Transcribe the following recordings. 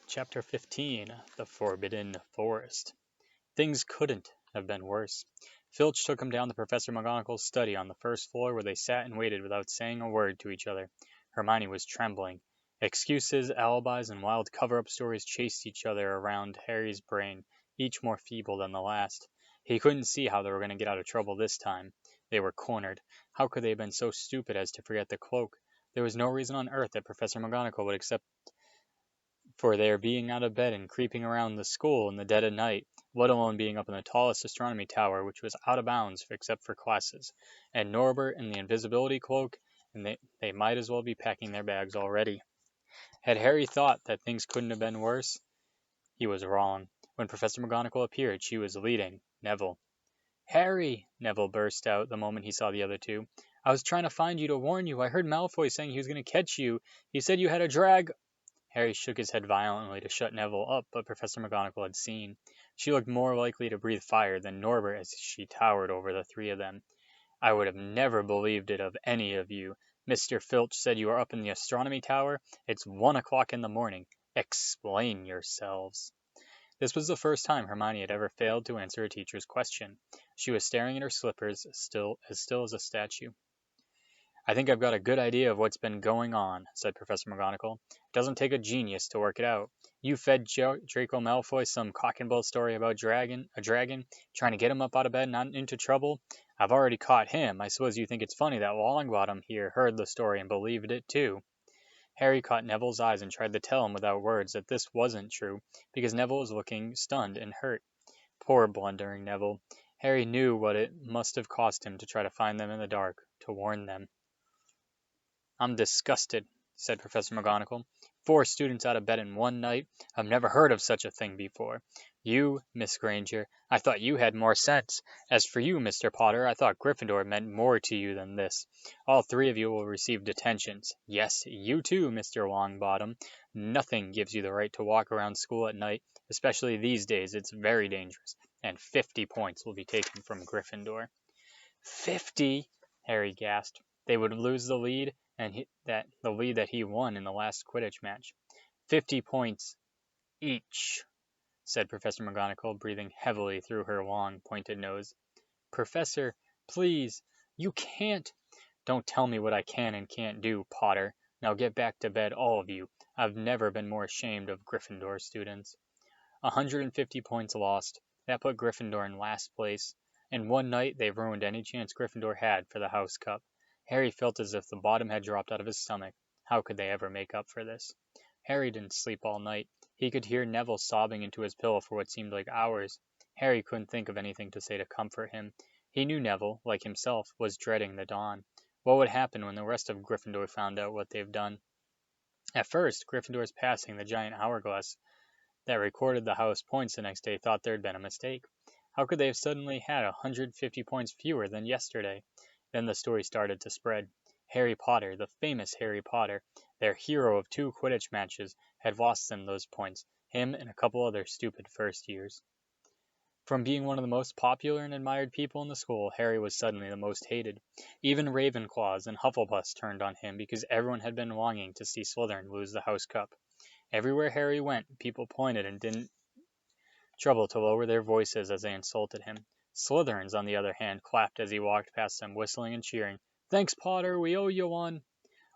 Chapter 15 The Forbidden Forest. Things couldn't have been worse. Filch took him down to Professor McGonagall's study on the first floor where they sat and waited without saying a word to each other. Hermione was trembling. Excuses, alibis, and wild cover-up stories chased each other around Harry's brain, each more feeble than the last. He couldn't see how they were going to get out of trouble this time. They were cornered. How could they have been so stupid as to forget the cloak? There was no reason on earth that Professor McGonagall would accept for their being out of bed and creeping around the school in the dead of night, let alone being up in the tallest astronomy tower, which was out of bounds except for classes, and Norbert in the invisibility cloak, and they might as well be packing their bags already. Had Harry thought that things couldn't have been worse? He was wrong. When Professor McGonagall appeared, she was leading Neville. "Harry!" Neville burst out the moment he saw the other two. "I was trying to find you to warn you. I heard Malfoy saying he was going to catch you. He said you had a drag—" Harry shook his head violently to shut Neville up, but Professor McGonagall had seen. She looked more likely to breathe fire than Norbert as she towered over the three of them. "I would have never believed it of any of you. Mr. Filch said you were up in the astronomy tower. It's 1 o'clock in the morning. Explain yourselves." This was the first time Hermione had ever failed to answer a teacher's question. She was staring at her slippers, still as a statue. "I think I've got a good idea of what's been going on," said Professor McGonagall. "It doesn't take a genius to work it out. You fed Draco Malfoy some cock and bull story about a dragon, trying to get him up out of bed and not into trouble. I've already caught him. I suppose you think it's funny that Longbottom here heard the story and believed it too." Harry caught Neville's eyes and tried to tell him without words that this wasn't true, because Neville was looking stunned and hurt. Poor blundering Neville. Harry knew what it must have cost him to try to find them in the dark, to warn them. "I'm disgusted," said Professor McGonagall. "4 students out of bed in one night. I've never heard of such a thing before. You, Miss Granger, I thought you had more sense. As for you, Mr. Potter, I thought Gryffindor meant more to you than this. All 3 of you will receive detentions. Yes, you too, Mr. Longbottom. Nothing gives you the right to walk around school at night, especially these days. It's very dangerous. And 50 points will be taken from Gryffindor." 50? Harry gasped. They would lose the lead, the lead that he won in the last Quidditch match. 50 points each, said Professor McGonagall, breathing heavily through her long, pointed nose. "Professor, please, you can't—" "Don't tell me what I can and can't do, Potter. Now get back to bed, all of you. I've never been more ashamed of Gryffindor students." 150 points lost. That put Gryffindor in last place. In one night they ruined any chance Gryffindor had for the House Cup. Harry felt as if the bottom had dropped out of his stomach. How could they ever make up for this? Harry didn't sleep all night. He could hear Neville sobbing into his pillow for what seemed like hours. Harry couldn't think of anything to say to comfort him. He knew Neville, like himself, was dreading the dawn. What would happen when the rest of Gryffindor found out what they've done? At first, Gryffindor's passing the giant hourglass that recorded the house points the next day thought there had been a mistake. How could they have suddenly had 150 points fewer than yesterday? Then the story started to spread. Harry Potter, the famous Harry Potter, their hero of 2 Quidditch matches, had lost them those points, him and a couple other stupid first years. From being one of the most popular and admired people in the school, Harry was suddenly the most hated. Even Ravenclaws and Hufflepuffs turned on him because everyone had been longing to see Slytherin lose the House Cup. Everywhere Harry went, people pointed and didn't trouble to lower their voices as they insulted him. Slytherins, on the other hand, clapped as he walked past them, whistling and cheering. "Thanks, Potter, we owe you one."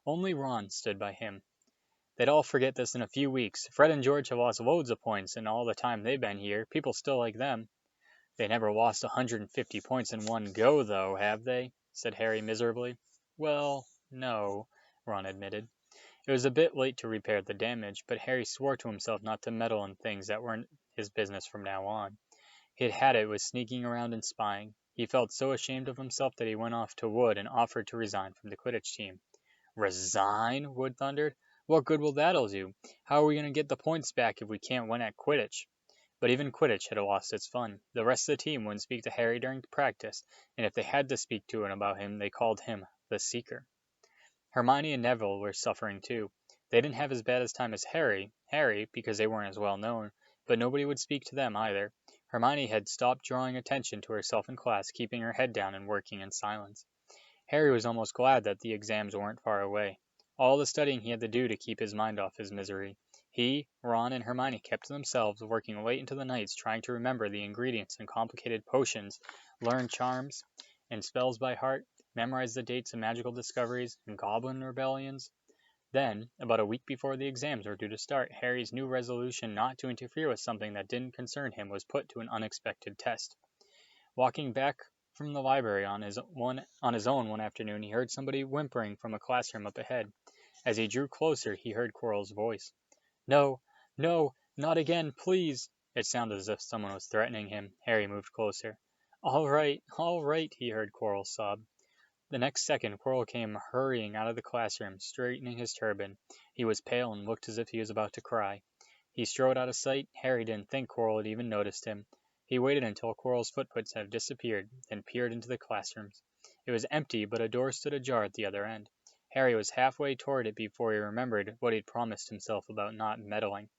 Only Ron stood by him. "They'd all forget this in a few weeks. Fred and George have lost loads of points in all the time they've been here. People still like them." "They never lost 150 points in one go, though, have they?" said Harry miserably. "Well, no," Ron admitted. It was a bit late to repair the damage, but Harry swore to himself not to meddle in things that weren't his business from now on. He'd had it with sneaking around and spying. He felt so ashamed of himself that he went off to Wood and offered to resign from the Quidditch team. "Resign?" Wood thundered. "What good will that'll do? How are we going to get the points back if we can't win at Quidditch?" But even Quidditch had lost its fun. The rest of the team wouldn't speak to Harry during practice, and if they had to speak to him about him, they called him the Seeker. Hermione and Neville were suffering too. They didn't have as bad a time as Harry, because they weren't as well known, but nobody would speak to them either. Hermione had stopped drawing attention to herself in class, keeping her head down and working in silence. Harry was almost glad that the exams weren't far away. All the studying he had to do to keep his mind off his misery. He, Ron, and Hermione kept to themselves, working late into the nights trying to remember the ingredients in complicated potions, learn charms and spells by heart, memorize the dates of magical discoveries and goblin rebellions. Then, about a week before the exams were due to start, Harry's new resolution not to interfere with something that didn't concern him was put to an unexpected test. Walking back from the library on his own one afternoon, he heard somebody whimpering from a classroom up ahead. As he drew closer, he heard Quirrell's voice. No, no, not again, please. It sounded as if someone was threatening him. Harry moved closer. All right, he heard Quirrell sob. The next second, Quirrell came hurrying out of the classroom, straightening his turban. He was pale and looked as if he was about to cry. He strode out of sight. Harry didn't think Quirrell had even noticed him. He waited until Quirrell's footprints had disappeared, then peered into the classrooms. It was empty, but a door stood ajar at the other end. Harry was halfway toward it before he remembered what he'd promised himself about not meddling.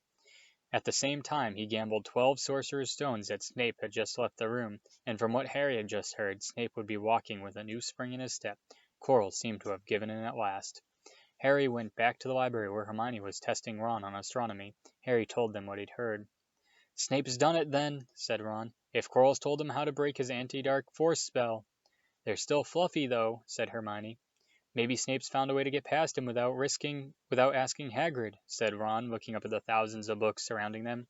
At the same time, he gambled 12 Sorcerer's Stones that Snape had just left the room, and from what Harry had just heard, Snape would be walking with a new spring in his step. Quirrell seemed to have given in at last. Harry went back to the library where Hermione was testing Ron on astronomy. Harry told them what he'd heard. Snape's done it then, said Ron. If Quirrell's told him how to break his anti-dark force spell. They're still fluffy, though, said Hermione. Maybe Snape's found a way to get past him without asking Hagrid, said Ron, looking up at the thousands of books surrounding them.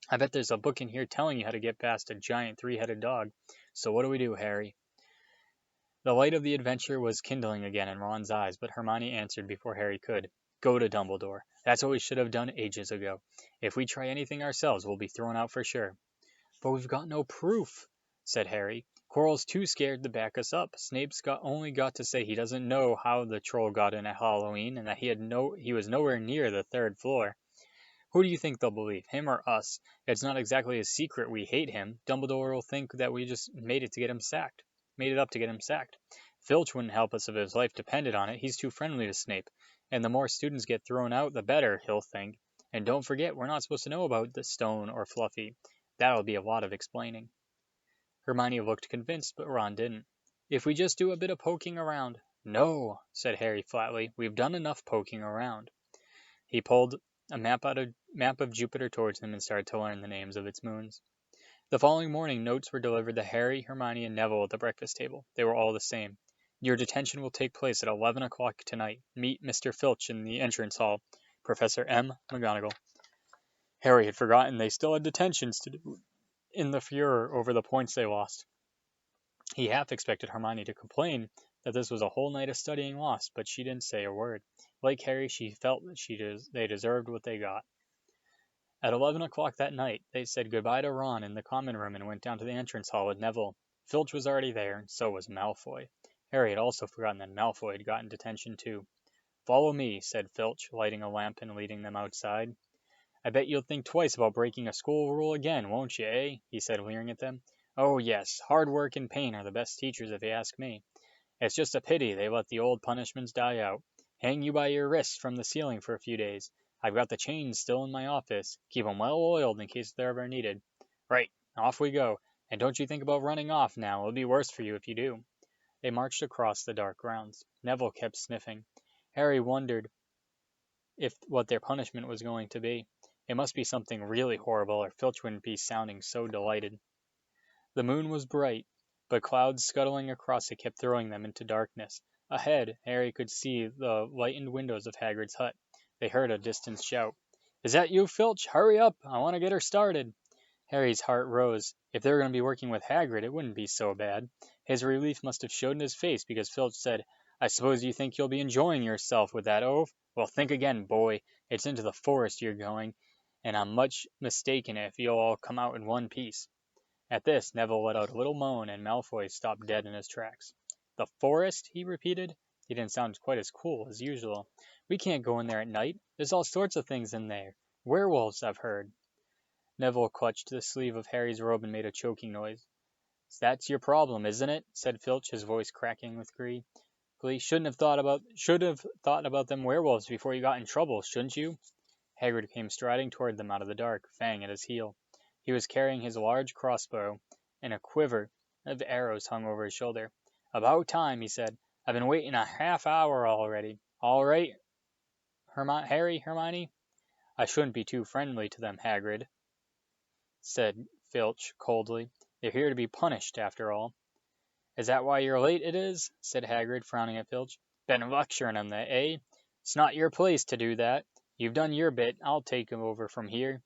I bet there's a book in here telling you how to get past a giant three-headed dog. So what do we do, Harry? The light of the adventure was kindling again in Ron's eyes, but Hermione answered before Harry could. Go to Dumbledore. That's what we should have done ages ago. If we try anything ourselves, we'll be thrown out for sure. But we've got no proof, said Harry. Quirrell's too scared to back us up. Snape's only got to say he doesn't know how the troll got in at Halloween and that he was nowhere near the third floor. Who do you think they'll believe, him or us? It's not exactly a secret we hate him. Dumbledore will think that we just made it up to get him sacked. Filch wouldn't help us if his life depended on it. He's too friendly to Snape. And the more students get thrown out, the better, he'll think. And don't forget, we're not supposed to know about the stone or Fluffy. That'll be a lot of explaining. Hermione looked convinced, but Ron didn't. If we just do a bit of poking around. No, said Harry flatly. We've done enough poking around. He pulled a map of Jupiter towards him and started to learn the names of its moons. The following morning, notes were delivered to Harry, Hermione, and Neville at the breakfast table. They were all the same. Your detention will take place at 11 o'clock tonight. Meet Mr. Filch in the entrance hall. Professor M. McGonagall. Harry had forgotten they still had detentions to do in the furor over the points they lost. He half expected Hermione to complain that this was a whole night of studying lost, but she didn't say a word. Like Harry, she felt that they deserved what they got. At 11 o'clock that night, they said goodbye to Ron in the common room and went down to the entrance hall with Neville. Filch was already there, and so was Malfoy. Harry had also forgotten that Malfoy had gotten detention too. Follow me, said Filch, lighting a lamp and leading them outside. I bet you'll think twice about breaking a school rule again, won't you, eh? He said, leering at them. Oh, yes, hard work and pain are the best teachers, if you ask me. It's just a pity they let the old punishments die out. Hang you by your wrists from the ceiling for a few days. I've got the chains still in my office. Keep 'em well oiled in case they're ever needed. Right, off we go. And don't you think about running off now. It'll be worse for you if you do. They marched across the dark grounds. Neville kept sniffing. Harry wondered what their punishment was going to be. It must be something really horrible, or Filch wouldn't be sounding so delighted. The moon was bright, but clouds scuttling across it kept throwing them into darkness. Ahead, Harry could see the lightened windows of Hagrid's hut. They heard a distant shout. Is that you, Filch? Hurry up! I want to get her started. Harry's heart rose. If they were going to be working with Hagrid, it wouldn't be so bad. His relief must have showed in his face because Filch said, I suppose you think you'll be enjoying yourself with that oaf? Well, think again, boy. It's into the forest you're going, and I'm much mistaken if you'll all come out in one piece. At this, Neville let out a little moan, and Malfoy stopped dead in his tracks. The forest? He repeated. He didn't sound quite as cool as usual. We can't go in there at night. There's all sorts of things in there. Werewolves, I've heard. Neville clutched the sleeve of Harry's robe and made a choking noise. That's your problem, isn't it? Said Filch, his voice cracking with glee. Should have thought about them werewolves before you got in trouble, shouldn't you? Hagrid came striding toward them out of the dark, Fang at his heel. He was carrying his large crossbow, and a quiver of arrows hung over his shoulder. About time, he said. I've been waiting a half hour already. All right, Harry, Hermione? I shouldn't be too friendly to them, Hagrid, said Filch coldly. They're here to be punished, after all. Is that why you're late, it is? Said Hagrid, frowning at Filch. Been lecturing 'em, eh? It's not your place to do that. You've done your bit. I'll take 'em over from here.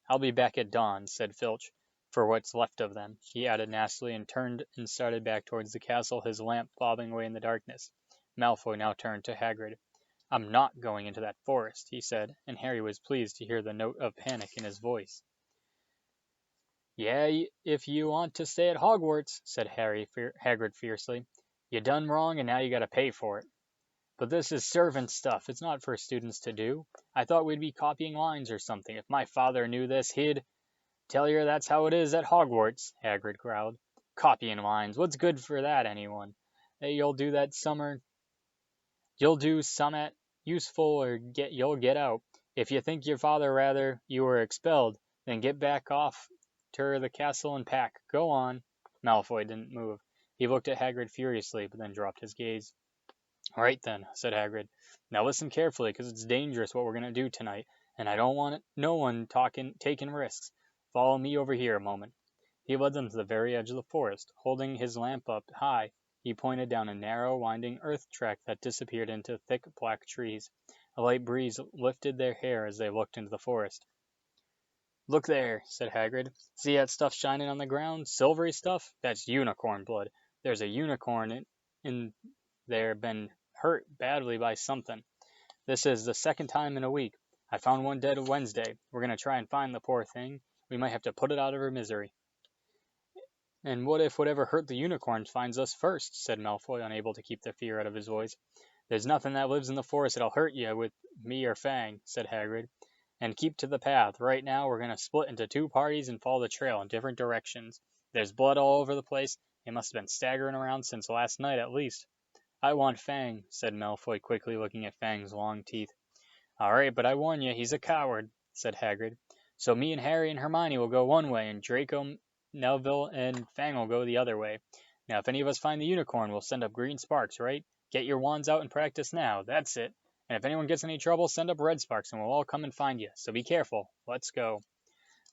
I'll be back at dawn, said Filch. For what's left of them, he added nastily, and turned and started back towards the castle, his lamp bobbing away in the darkness. Malfoy now turned to Hagrid. I'm not going into that forest, he said, and Harry was pleased to hear the note of panic in his voice. Yeah, if you want to stay at Hogwarts, said Hagrid fiercely. You done wrong, and now you gotta pay for it. But this is servant stuff. It's not for students to do. I thought we'd be copying lines or something. If my father knew this, he'd... Tell you that's how it is at Hogwarts, Hagrid growled. Copying lines. What's good for that, anyone? You'll do that summer. You'll do some useful, or you'll get out. If you think your father rather you were expelled, then get back off to the castle and pack. Go on. Malfoy didn't move. He looked at Hagrid furiously, but then dropped his gaze. All right then, said Hagrid. Now listen carefully, because it's dangerous what we're going to do tonight, and I don't want no one taking risks. Follow me over here a moment. He led them to the very edge of the forest. Holding his lamp up high, he pointed down a narrow, winding earth track that disappeared into thick black trees. A light breeze lifted their hair as they looked into the forest. Look there, said Hagrid. See that stuff shining on the ground? Silvery stuff? That's unicorn blood. There's a unicorn in there been hurt badly by something. This is the second time in a week. I found one dead Wednesday. We're going to try and find the poor thing. We might have to put it out of her misery. And what if whatever hurt the unicorn finds us first? Said Malfoy, unable to keep the fear out of his voice. There's nothing that lives in the forest that'll hurt you with me or Fang, said Hagrid. And keep to the path. Right now we're going to split into two parties and follow the trail in different directions. There's blood all over the place. They must have been staggering around since last night at least. I want Fang, said Malfoy, quickly looking at Fang's long teeth. All right, but I warn you, he's a coward, said Hagrid. So me and Harry and Hermione will go one way, and Draco, Neville, and Fang will go the other way. Now, if any of us find the unicorn, we'll send up green sparks, right? Get your wands out and practice now. That's it. And if anyone gets any trouble, send up red sparks, and we'll all come and find you. So be careful. Let's go.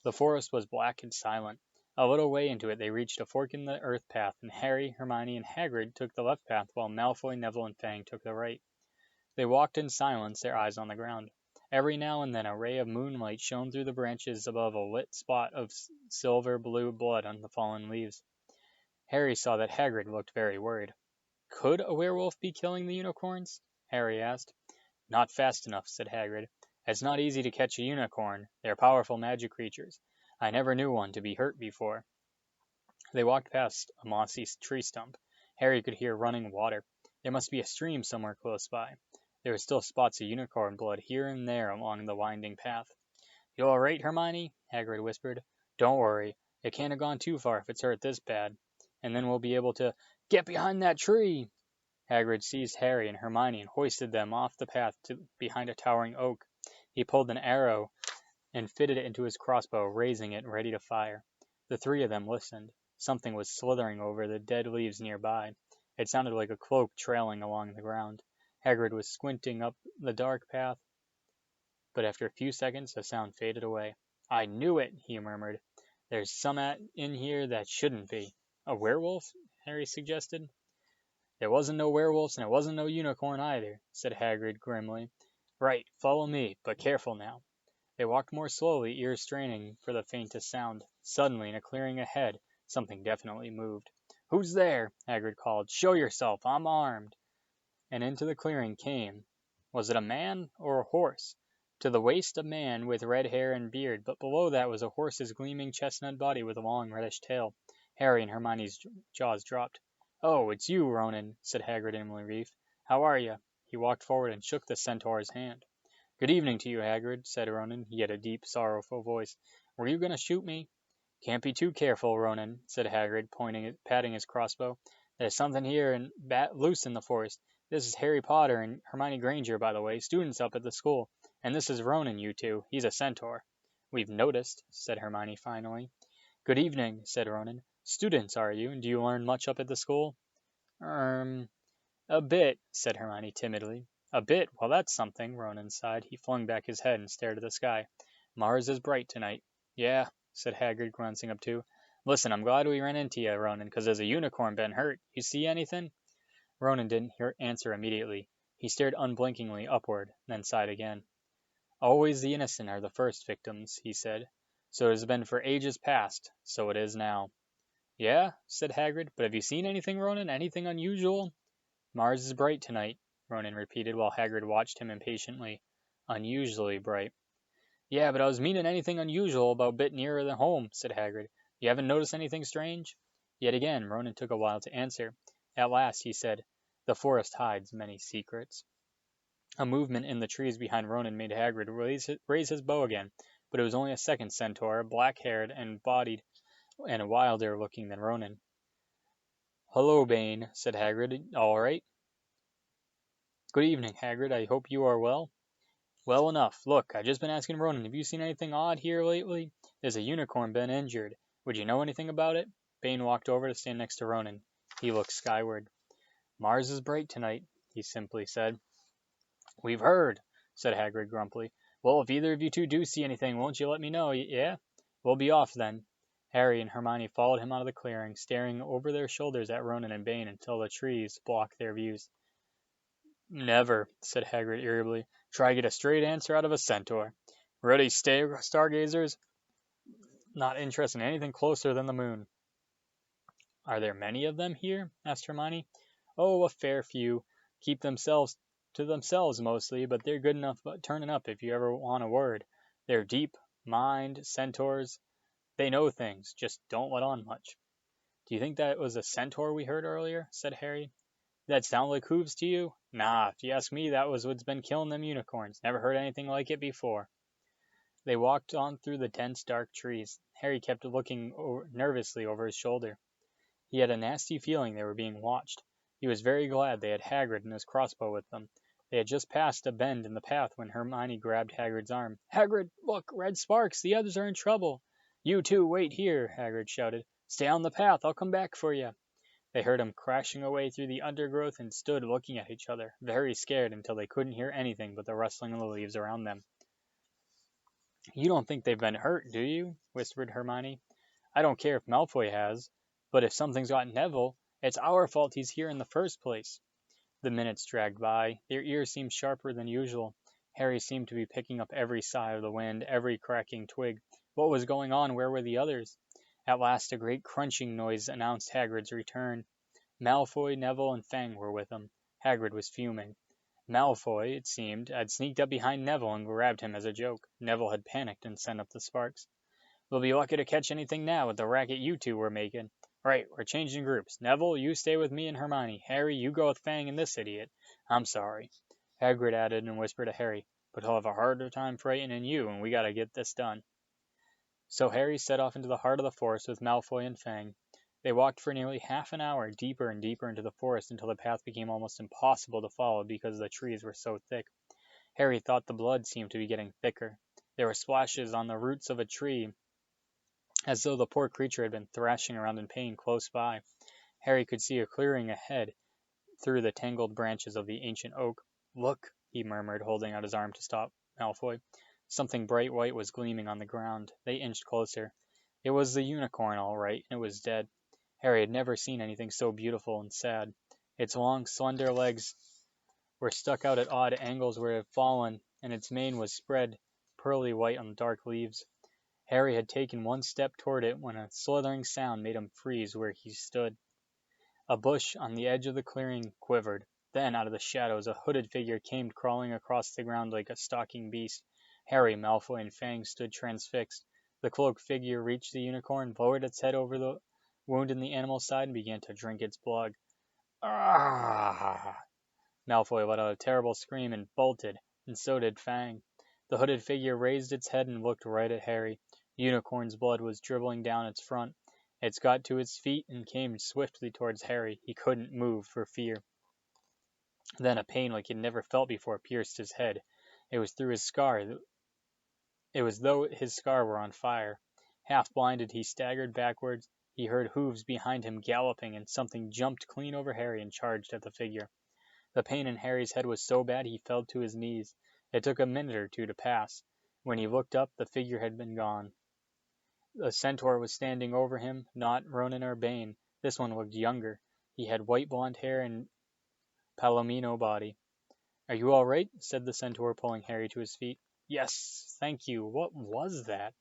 The forest was black and silent. A little way into it, they reached a fork in the earth path, and Harry, Hermione, and Hagrid took the left path, while Malfoy, Neville, and Fang took the right. They walked in silence, their eyes on the ground. Every now and then a ray of moonlight shone through the branches above a lit spot of silver-blue blood on the fallen leaves. Harry saw that Hagrid looked very worried. Could a werewolf be killing the unicorns? Harry asked. Not fast enough, said Hagrid. It's not easy to catch a unicorn. They're powerful magic creatures. I never knew one to be hurt before. They walked past a mossy tree stump. Harry could hear running water. There must be a stream somewhere close by. There were still spots of unicorn blood here and there along the winding path. You all right, Hermione? Hagrid whispered. Don't worry. It can't have gone too far if it's hurt this bad. And then we'll be able to... Get behind that tree! Hagrid seized Harry and Hermione and hoisted them off the path behind a towering oak. He pulled an arrow and fitted it into his crossbow, raising it ready to fire. The three of them listened. Something was slithering over the dead leaves nearby. It sounded like a cloak trailing along the ground. Hagrid was squinting up the dark path, but after a few seconds the sound faded away. I knew it, he murmured. There's some in here that shouldn't be. A werewolf? Harry suggested. There wasn't no werewolves, and it wasn't no unicorn either, said Hagrid grimly. Right, follow me, but careful now. They walked more slowly, ears straining for the faintest sound. Suddenly, in a clearing ahead, something definitely moved. Who's there? Hagrid called. Show yourself, I'm armed. And into the clearing came. Was it a man or a horse? To the waist a man with red hair and beard, but below that was a horse's gleaming chestnut body with a long reddish tail. Harry and Hermione's jaws dropped. Oh, it's you, Ronan, said Hagrid in relief. How are you? He walked forward and shook the centaur's hand. Good evening to you, Hagrid, said Ronan. He had a deep, sorrowful voice. Were you going to shoot me? Can't be too careful, Ronan, said Hagrid, patting his crossbow. There's something here and loose in the forest. This is Harry Potter and Hermione Granger, by the way, students up at the school. And this is Ronan, you two. He's a centaur. We've noticed, said Hermione finally. Good evening, said Ronan. Students, are you? Do you learn much up at the school? A bit, said Hermione timidly. A bit. Well, that's something, Ronan sighed. He flung back his head and stared at the sky. Mars is bright tonight. Yeah, said Hagrid, glancing up too. Listen, I'm glad we ran into you, Ronan, 'cause there's a unicorn been hurt. You see anything? Ronan didn't answer immediately. He stared unblinkingly upward, then sighed again. Always the innocent are the first victims, he said. So it has been for ages past, so it is now. Yeah, said Hagrid, but have you seen anything, Ronan? Anything unusual? Mars is bright tonight, Ronan repeated while Hagrid watched him impatiently. Unusually bright. Yeah, but I was meaning anything unusual about a bit nearer than home, said Hagrid. You haven't noticed anything strange? Yet again, Ronan took a while to answer. At last he said, The forest hides many secrets. A movement in the trees behind Ronan made Hagrid raise his bow again, but it was only a second centaur, black-haired and bodied, and wilder looking than Ronan. Hello, Bane, said Hagrid. All right? Good evening, Hagrid. I hope you are well. Well enough. Look, I've just been asking Ronan, have you seen anything odd here lately? There's a unicorn been injured. Would you know anything about it? Bane walked over to stand next to Ronan. He looked skyward. Mars is bright tonight, he simply said. We've heard, said Hagrid grumpily. Well, if either of you two do see anything, won't you let me know, yeah? We'll be off then. Harry and Hermione followed him out of the clearing, staring over their shoulders at Ronan and Bane until the trees blocked their views. Never, said Hagrid irritably. Try to get a straight answer out of a centaur. Ready, stargazers? Not interested in anything closer than the moon. Are there many of them here? Asked Hermione. Oh, a fair few. Keep themselves to themselves mostly, but they're good enough turning up if you ever want a word. They're deep-minded centaurs. They know things, just don't let on much. Do you think that was a centaur we heard earlier? Said Harry. That sound like hooves to you? Nah, if you ask me, that was what's been killing them unicorns. Never heard anything like it before. They walked on through the dense, dark trees. Harry kept looking nervously over his shoulder. He had a nasty feeling they were being watched. He was very glad they had Hagrid and his crossbow with them. They had just passed a bend in the path when Hermione grabbed Hagrid's arm. Hagrid, look, red sparks, the others are in trouble. You two, wait here, Hagrid shouted. Stay on the path, I'll come back for you. They heard him crashing away through the undergrowth and stood looking at each other, very scared until they couldn't hear anything but the rustling of the leaves around them. You don't think they've been hurt, do you? Whispered Hermione. I don't care if Malfoy has, but if something's got Neville, it's our fault he's here in the first place. The minutes dragged by. Their ears seemed sharper than usual. Harry seemed to be picking up every sigh of the wind, every cracking twig. What was going on? Where were the others? At last a great crunching noise announced Hagrid's return. Malfoy, Neville, and Fang were with him. Hagrid was fuming. Malfoy, it seemed, had sneaked up behind Neville and grabbed him as a joke. Neville had panicked and sent up the sparks. We'll be lucky to catch anything now with the racket you two were making. Right, we're changing groups. Neville, you stay with me and Hermione. Harry, you go with Fang and this idiot. I'm sorry. Hagrid added and whispered to Harry, but he'll have a harder time frightening you, and we gotta get this done. So Harry set off into the heart of the forest with Malfoy and Fang. They walked for nearly half an hour, deeper and deeper into the forest until the path became almost impossible to follow because the trees were so thick. Harry thought the blood seemed to be getting thicker. There were splashes on the roots of a tree, as though the poor creature had been thrashing around in pain close by. Harry could see a clearing ahead through the tangled branches of the ancient oak. Look, he murmured, holding out his arm to stop Malfoy. Something bright white was gleaming on the ground. They inched closer. It was the unicorn, all right, and it was dead. Harry had never seen anything so beautiful and sad. Its long, slender legs were stuck out at odd angles where it had fallen, and its mane was spread pearly white on the dark leaves. Harry had taken one step toward it when a slithering sound made him freeze where he stood. A bush on the edge of the clearing quivered. Then, out of the shadows, a hooded figure came crawling across the ground like a stalking beast. Harry, Malfoy, and Fang stood transfixed. The cloaked figure reached the unicorn, lowered its head over the wound in the animal's side, and began to drink its blood. Ah! Malfoy let out a terrible scream and bolted, and so did Fang. The hooded figure raised its head and looked right at Harry. Unicorn's blood was dribbling down its front. It got to its feet and came swiftly towards Harry. He couldn't move for fear. Then a pain like he'd never felt before pierced his head. It was through his scar. It was though his scar were on fire. Half blinded, he staggered backwards. He heard hooves behind him galloping, and something jumped clean over Harry and charged at the figure. The pain in Harry's head was so bad he fell to his knees. It took a minute or two to pass. When he looked up, the figure had been gone. The centaur was standing over him, not Ronan or Bane. This one looked younger. He had white blonde hair and palomino body. "Are you all right?" said the centaur, pulling Harry to his feet. "Yes, thank you. What was that?"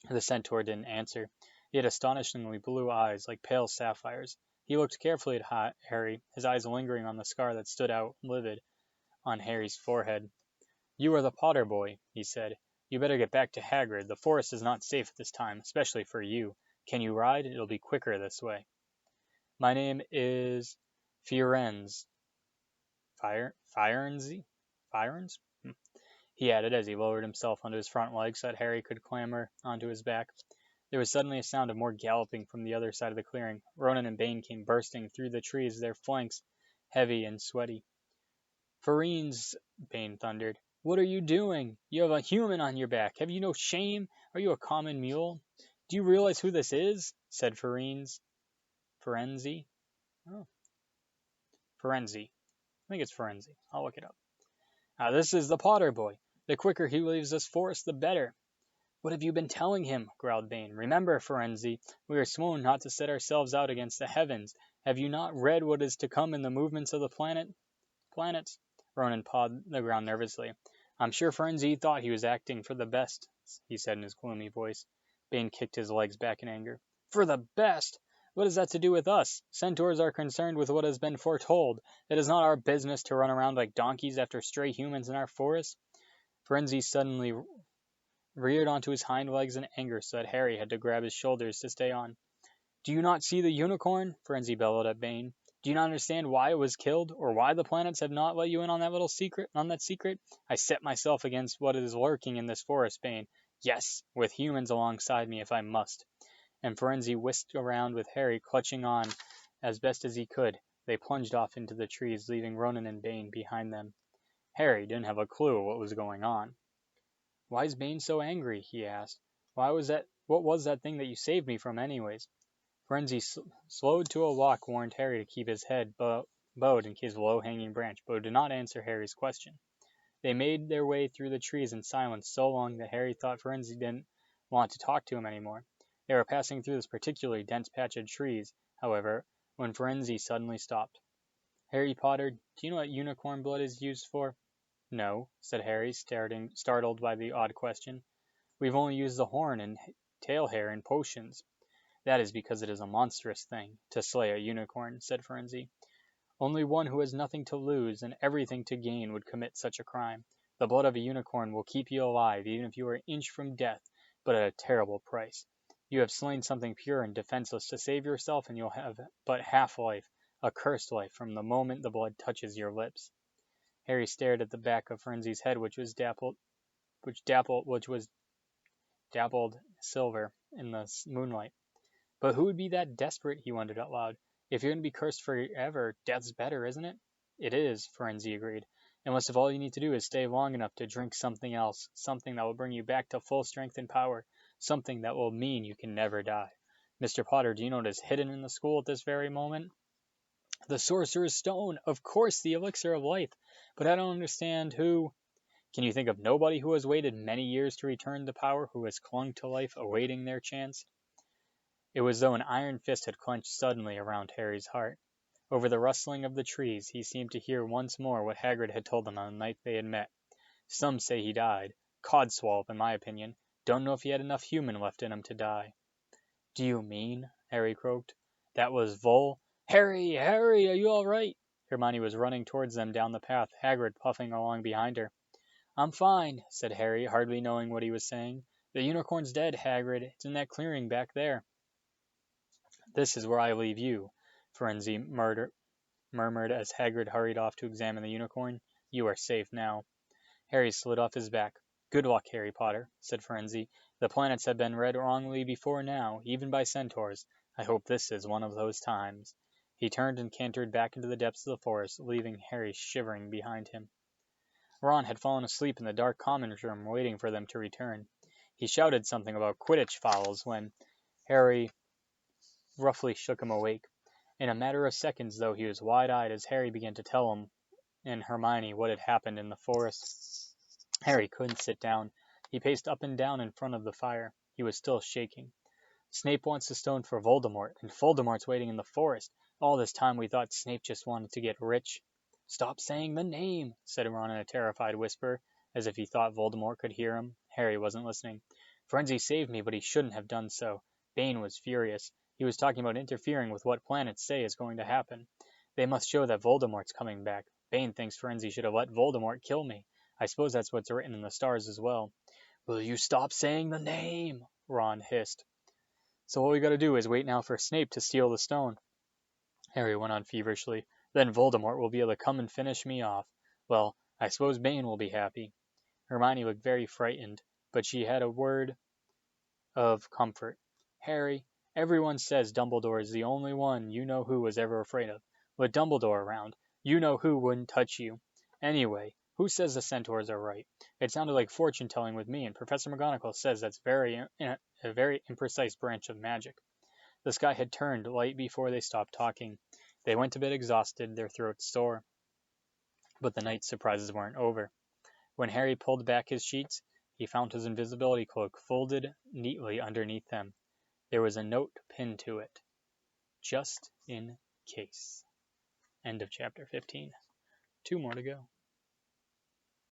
The centaur didn't answer. He had astonishingly blue eyes, like pale sapphires. He looked carefully at Harry, his eyes lingering on the scar that stood out livid on Harry's forehead. "You are the Potter boy," he said. "You better get back to Hagrid. The forest is not safe at this time, especially for you. Can you ride? It'll be quicker this way." "My name is Firenze." Firenze? Firenze? He added as he lowered himself onto his front legs so that Harry could clamber onto his back. There was suddenly a sound of more galloping from the other side of the clearing. Ronan and Bane came bursting through the trees, their flanks heavy and sweaty. "Firenze," Bane thundered. "What are you doing? You have a human on your back. Have you no shame? Are you a common mule?" "Do you realize who this is?" said Firenze. Firenze? Oh. Firenze. I think it's Firenze. I'll look it up. "This is the Potter boy. The quicker he leaves this forest, the better." "What have you been telling him?" growled Bane. "Remember, Firenze, we are sworn not to set ourselves out against the heavens. Have you not read what is to come in the movements of the planets? Ronan pawed the ground nervously. "I'm sure Firenze thought he was acting for the best," he said in his gloomy voice. Bane kicked his legs back in anger. "For the best? What has that to do with us? Centaurs are concerned with what has been foretold. It is not our business to run around like donkeys after stray humans in our forest." Firenze suddenly reared onto his hind legs in anger so that Harry had to grab his shoulders to stay on. "Do you not see the unicorn?" Firenze bellowed at Bane. "Do you not understand why it was killed, or why the planets have not let you in on that secret? I set myself against what is lurking in this forest, Bane. Yes, with humans alongside me if I must." And Firenze whisked around with Harry clutching on as best as he could. They plunged off into the trees, leaving Ronan and Bane behind them. Harry didn't have a clue what was going on. "Why is Bane so angry?" he asked. What was that thing that you saved me from anyways?" Firenze slowed to a walk, warned Harry to keep his head bowed in case of a low-hanging branch, but did not answer Harry's question. They made their way through the trees in silence so long that Harry thought Firenze didn't want to talk to him anymore. They were passing through this particularly dense patch of trees, however, when Firenze suddenly stopped. "Harry Potter, do you know what unicorn blood is used for?" "No," said Harry, startled by the odd question. "We've only used the horn and tail hair in potions." "That is because it is a monstrous thing to slay a unicorn," said Firenze. "Only one who has nothing to lose and everything to gain would commit such a crime. The blood of a unicorn will keep you alive even if you are an inch from death, but at a terrible price. You have slain something pure and defenseless to save yourself, and you'll have but half life, a cursed life, from the moment the blood touches your lips." Harry stared at the back of Firenze's head, which was dappled silver in the moonlight. "But who would be that desperate?" he wondered out loud. "If you're going to be cursed forever, death's better, isn't it?" "It is," Firenze agreed. "Unless if all you need to do is stay long enough to drink something else, something that will bring you back to full strength and power, something that will mean you can never die. Mr. Potter, do you know what is hidden in the school at this very moment?" "The Sorcerer's Stone! Of course, the elixir of life! But I don't understand who—" "Can you think of nobody who has waited many years to return to power, who has clung to life, awaiting their chance?" It was as though an iron fist had clenched suddenly around Harry's heart. Over the rustling of the trees, he seemed to hear once more what Hagrid had told them on the night they had met. "Some say he died. Codswallop, in my opinion. Don't know if he had enough human left in him to die." "Do you mean?" Harry croaked. "That was Harry! Harry! Are you all right?" Hermione was running towards them down the path, Hagrid puffing along behind her. "I'm fine," said Harry, hardly knowing what he was saying. "The unicorn's dead, Hagrid. It's in that clearing back there." "This is where I leave you," Firenze murmured as Hagrid hurried off to examine the unicorn. "You are safe now." Harry slid off his back. "Good luck, Harry Potter," said Firenze. "The planets have been read wrongly before now, even by centaurs. I hope this is one of those times." He turned and cantered back into the depths of the forest, leaving Harry shivering behind him. Ron had fallen asleep in the dark common room, waiting for them to return. He shouted something about Quidditch fouls when Harry roughly shook him awake. In a matter of seconds, though, he was wide-eyed as Harry began to tell him and Hermione what had happened in the forest. Harry couldn't sit down. He paced up and down in front of the fire. He was still shaking. Snape wants the stone for Voldemort, and Voldemort's waiting in the forest. All this time we thought Snape just wanted to get rich. Stop saying the name, said Ron in a terrified whisper, as if he thought Voldemort could hear him. Harry wasn't listening. Frenzy saved me, but he shouldn't have done so. Bane was furious. He was talking about interfering with what planets say is going to happen. They must show that Voldemort's coming back. Bane thinks Frenzy should have let Voldemort kill me. I suppose that's what's written in the stars as well. Will you stop saying the name? Ron hissed. So all we gotta do is wait now for Snape to steal the stone. Harry went on feverishly. Then Voldemort will be able to come and finish me off. Well, I suppose Bane will be happy. Hermione looked very frightened, but she had a word of comfort. Harry, everyone says Dumbledore is the only one you know who was ever afraid of. With Dumbledore around, you know who wouldn't touch you. Anyway, who says the centaurs are right? It sounded like fortune-telling with me, and Professor McGonagall says that's a very imprecise branch of magic. The sky had turned light before they stopped talking. They went to bed exhausted, their throats sore. But the night's surprises weren't over. When Harry pulled back his sheets, he found his invisibility cloak folded neatly underneath them. There was a note pinned to it. Just in case. End of chapter 15. 2 more to go.